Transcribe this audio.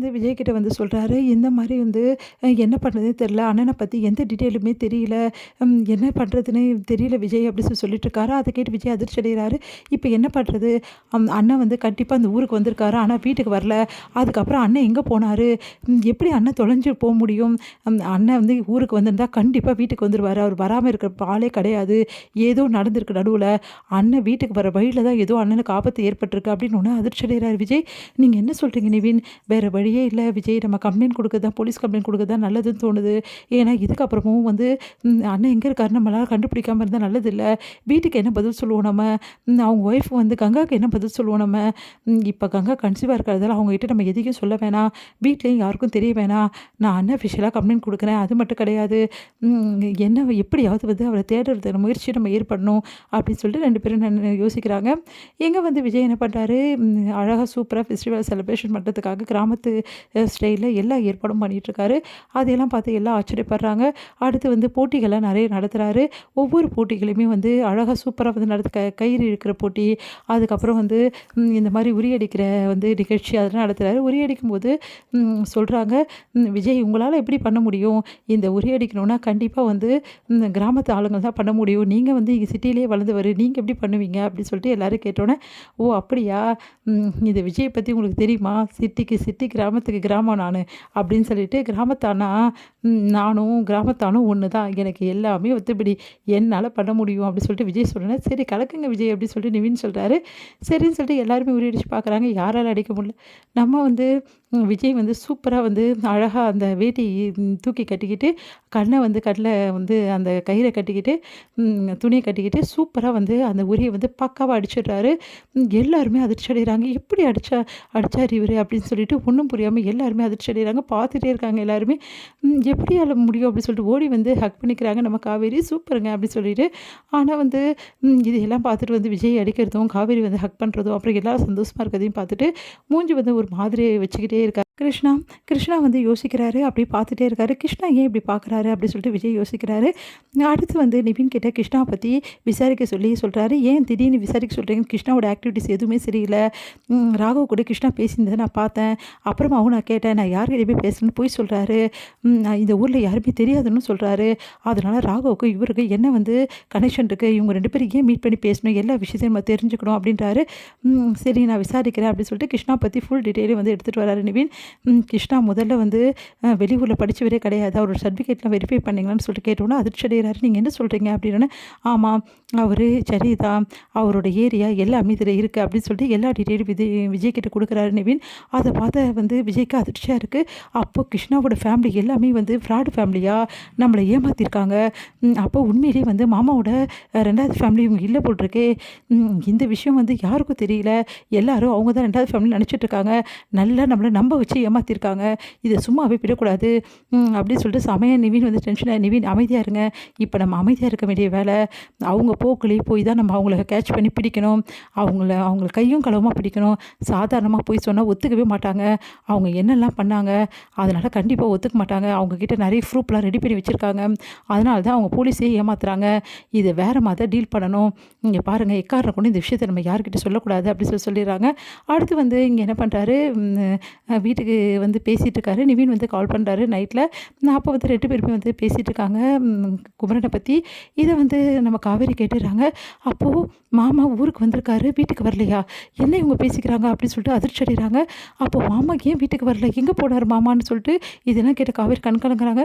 இந்த விஜய் கிட்ட வந்து சொல்றாரு, இந்த மாரி வந்து என்ன பண்ணுறதுன்னே தெரியல. அண்ணன பத்தி எந்த டீட்டெயிலுமே தெரியல. என்ன பண்ணுறதுன்னே தெரியல விஜய் அப்படி சொல்லிட்டு இருக்காரு. அத கேட்டு விஜய் அதிர்ச்சி அடைகிறாரு. இப்ப என்ன பண்றது? அண்ணன் வந்து கண்டிப்பா அந்த ஊருக்கு வந்திருக்காரு. ஆனா வீட்டுக்கு வரல. அதுக்கப்புறம் அண்ணன் எங்க போனாரு? எப்படி அண்ணன் தொலைஞ்சு போ முடியும்? அண்ணன் வந்து ஊருக்கு வந்திருந்தா கண்டிப்பா வீட்டுக்கு வந்துருவாரு. அவர் வராம இருக்க ஆளே கிடையாது. ஏதோ நடந்திருக்கு நடுவுல. அண்ணன் வீட்டுக்கு வர வழியில தான் ஏதோ அண்ணனுக்கு ஆபத்து ஏற்பட்டிருக்கு அப்படின்னு ஒண்ணு அதிர்ச்சி அடைகிறாரு விஜய். நீங்க என்ன சொல்றீங்க நிவின்? வேற வழியே இல்ல விஜய். நம்ம கம்ப்ளைண்ட் குடுக்கறது தான் போலீஸ் கம்ப்ளைண்ட் குடுக்கறது தான் நல்லதுன்னு தோணுது. ஏன்னா இதுக்கப்புறமும் வந்து அண்ணன் எங்க இருக்காருன்னு நம்மளால கண்டுபிடிக்காம இருந்தா நல்லதில்ல. வீட்டுக்கு என்ன பதில் சொல்லுவோம் நம்ம? அவங்க ஒய்ஃப் வந்து கங்காக்கு என்ன பதில் சொல்லுவோம் நம்ம? இப்ப கங்கா கன்சீவா இருக்கிறதால அவங்ககிட்ட நம்ம எதையும் சொல்ல வேணாம். வீட்லயும் யாருக்கும் தெரிய வேணாம். நான் அன்அஃபிஷியலா கம்ப்ளைண்ட் குடுக்குறேன். அது மட்டும் கிடையாது. என்ன எப்படியாவது வந்து அவர தேடுறதுக்கான முயற்சிய நம்ம ஏற்படணும் அப்படின்னு சொல்லிட்டு 2 பேரும் யோசிக்கிறாங்க. எங்க வந்து விஜய் என்ன பண்றாரு, அழகா சூப்பரா ஃபெஸ்டிவல் செலிப்ரேஷன் பண்ணுறதுக்காக கிராமத்து ஸ்டைல்ல எல்லா ஏற்பாடும் பண்ணிகிட்ருக்காரு. அதையெல்லாம் பார்த்து எல்லாம் ஆச்சரியப்படுறாங்க. அடுத்து வந்து போட்டிகள்லாம் நிறைய நடத்துகிறாரு. ஒவ்வொரு போட்டிகளையுமே வந்து அழகாக சூப்பராக வந்து கயிறு இழுக்கிற போட்டி, அதுக்கப்புறம் வந்து இந்த மாதிரி உரியடிக்கிற வந்து நிகழ்ச்சி அதெல்லாம் நடத்துகிறாரு. உரியடிக்கும்போது சொல்கிறாங்க, விஜய் உங்களால் எப்படி பண்ண முடியும்? இந்த உரியடிக்கணும்னா கண்டிப்பாக வந்து கிராமத்து ஆளுங்கள் தான் பண்ண முடியும். நீங்கள் வந்து இங்கே சிட்டியிலே வளர்ந்தவர், நீங்கள் எப்படி பண்ணுவீங்க? அப்படின்னு சொல்லிட்டு எல்லோரும் கேட்டோன்னே, ஓ அப்படியா, இந்த விஜயை பற்றி உங்களுக்கு தெரியுமா? சிட்டிக்கு சிட்டி, கிராமத்துக்கு கிராமம் நான் அப்படின்னு சொல்லிட்டு, கிராமத்தானா நானும் கிராமத்தானும் ஒன்று தான், எனக்கு எல்லாமே ஒத்துப்படி, என்னால் பண்ண முடியும் அப்படின்னு சொல்லிட்டு விஜய் சொல்கிறேன். சரி கலக்குங்க விஜய் அப்படின்னு சொல்லிட்டு நிவின் சொல்கிறாரு. சரின்னு சொல்லிட்டு எல்லாருமே உரியடிச்சு பார்க்குறாங்க. யாரால் அடிக்க முடியல. நம்ம வந்து விஜய் வந்து சூப்பராக வந்து அழகாக அந்த வேட்டி தூக்கி கட்டிக்கிட்டு, கண்ணை வந்து கண்ணில் வந்து அந்த கயிறை கட்டிக்கிட்டு, துணியை கட்டிக்கிட்டு சூப்பராக வந்து அந்த உரியை வந்து பக்காவாக அடிச்சிடுறாரு. எல்லாருமே அதிர்ச்சி அடைகிறாங்க. எப்படி அடிச்சார் இவர் அப்படின்னு சொல்லிட்டு ஒன்றும் புரியாமல் எல்லாருமே அதிர்ச்சி அடைகிறாங்க. பார்த்துட்டே இருக்காங்க எல்லாருமே. எப்படி முடியும் அப்படின்னு சொல்லிட்டு ஓடி வந்து ஹக் பண்ணிக்கிறாங்க. நம்ம காவேரி சூப்பருங்க அப்படின்னு சொல்லிட்டு. ஆனால் வந்து இதையெல்லாம் பார்த்துட்டு வந்து விஜய் அடிக்கிறதும், காவேரி வந்து ஹக் பண்ணுறதும், அப்புறம் எல்லாரும் சந்தோஷமாக இருக்கிறதையும் பார்த்துட்டு மூஞ்சி வந்து ஒரு மாதிரியை வச்சுக்கிட்டே இருக்காரு. கிருஷ்ணா வந்து யோசிக்கிறாரு. அப்படி பார்த்துட்டே இருக்காரு. கிருஷ்ணா ஏன் இப்படி பார்க்குறாரு அப்படின்னு சொல்லிட்டு விஜய் யோசிக்கிறாரு. அடுத்து வந்து நிவின் கிட்ட கிருஷ்ணாவை பற்றி விசாரிக்க சொல்லி சொல்கிறாரு. ஏன் திடீர்னு விசாரிக்க சொல்கிறீங்கன்னு? கிருஷ்ணாவோட ஆக்டிவிட்டிஸ் எதுவுமே சரியில்லை. ராகவ் கூட கிருஷ்ணா பேசியிருந்ததை நான் பார்த்தேன். அப்புறமாவும் நான் கேட்டேன். நான் யார்கிட்டயுமே பேசணும்னு போய் சொல்கிறாரு. இந்த ஊரில் யாருமே தெரியாதுன்னு சொல்கிறாரு. அதனால் ராகவுக்கு இவருக்கு என்ன வந்து கனெக்ஷன் இருக்குது? இவங்க 2 பேரும் ஏன் மீட் பண்ணி பேசணும்? எல்லா விஷயத்தையும் நம்ம தெரிஞ்சுக்கணும் அப்படின்றாரு. சரி நான் விசாரிக்கிறேன் அப்படின்னு சொல்லிட்டு கிருஷ்ணா பற்றி ஃபுல் டீட்டெயிலையும் வந்து எடுத்துகிட்டு வராரு நிவின். கிருஷ்ணா முதல்ல வந்து வெளியூரில் படித்தவரே கிடையாது. அவரோட சர்டிஃபிகேட்லாம் வெரிஃபை பண்ணிங்களான்னு சொல்லிட்டு கேட்டோன்னா அதிர்ச்சி அடைகிறாரு. நீங்கள் என்ன சொல்கிறீங்க அப்படின்னு. ஆமாம் அவர் சரிதான், அவரோட ஏரியா எல்லாமே இதில் இருக்குது அப்படின்னு சொல்லிட்டு எல்லா டீட்டெயிலும் விஜய் கிட்ட கொடுக்குறாரு நிவின். அதை பார்த்த வந்து விஜய்க்கு அதிர்ச்சியாக இருக்குது. அப்போ கிருஷ்ணாவோட ஃபேமிலி எல்லாமே வந்து ஃப்ராடு ஃபேமிலியாக நம்மளை ஏமாற்றிருக்காங்க. அப்போ உண்மையிலேயே வந்து மாமாவோட 2வது ஃபேமிலி இவங்க இல்லை போட்டிருக்கே. இந்த விஷயம் வந்து யாருக்கும் தெரியல. எல்லாரும் அவங்க தான் 2வது ஃபேமிலி நினச்சிட்டு இருக்காங்க. நல்லா நம்மளை நம்ப வச்சு ஏமாற்றிருக்காங்க. இதை சும்மாவே விடக்கூடாது அப்படின்னு சொல்லிட்டு சமயம் நிவின் வந்து டென்ஷனாக, நிவின் அமைதியாக இருங்க. இப்போ நம்ம அமைதியாக இருக்க வேண்டிய வேலை. அவங்க போக்குலேயே போய் தான் நம்ம அவங்கள கேட்ச் பண்ணி பிடிக்கணும். அவங்கள கையும் களவுமாக பிடிக்கணும். சாதாரணமாக போய் சொன்னால் ஒத்துக்கவே மாட்டாங்க. அவங்க என்னெல்லாம் பண்ணாங்க அதனால் கண்டிப்பாக ஒத்துக்க மாட்டாங்க. அவங்கக்கிட்ட நிறைய ப்ரூஃப்லாம் ரெடி பண்ணி வச்சுருக்காங்க. அதனால தான் அவங்க போலீஸே ஏமாத்துறாங்க. இதை வேறு மாதிரி டீல் பண்ணணும். இங்கே பாருங்கள், எக்காரணம் கொண்டு இந்த விஷயத்தை நம்ம யார்கிட்ட சொல்லக்கூடாது அப்படின்னு சொல்லிடுறாங்க. அடுத்து வந்து இங்கே என்ன பண்ணுறாரு, வீட்டுக்கு வந்து பேசிகிட்டு இருக்காரு. நிவின் வந்து கால் பண்ணுறாரு நைட்டில். அப்போ வந்து 2 பேருமே வந்து பேசிகிட்டு இருக்காங்க குமரனை பற்றி. இதை வந்து நம்ம காவேரி கேட்டுடுறாங்க. அப்போது மாமா ஊருக்கு வந்திருக்காரு, வீட்டுக்கு வரலையா? என்ன இவங்க பேசிக்கிறாங்க அப்படின்னு சொல்லிட்டு அதிர்ச்சி அடைகிறாங்க. அப்போது மாமா ஏன் வீட்டுக்கு வரல, எங்கே போனார் மாமான்னு சொல்லிட்டு இதெல்லாம் கேட்ட காவேரி கண்கலங்குறாங்க.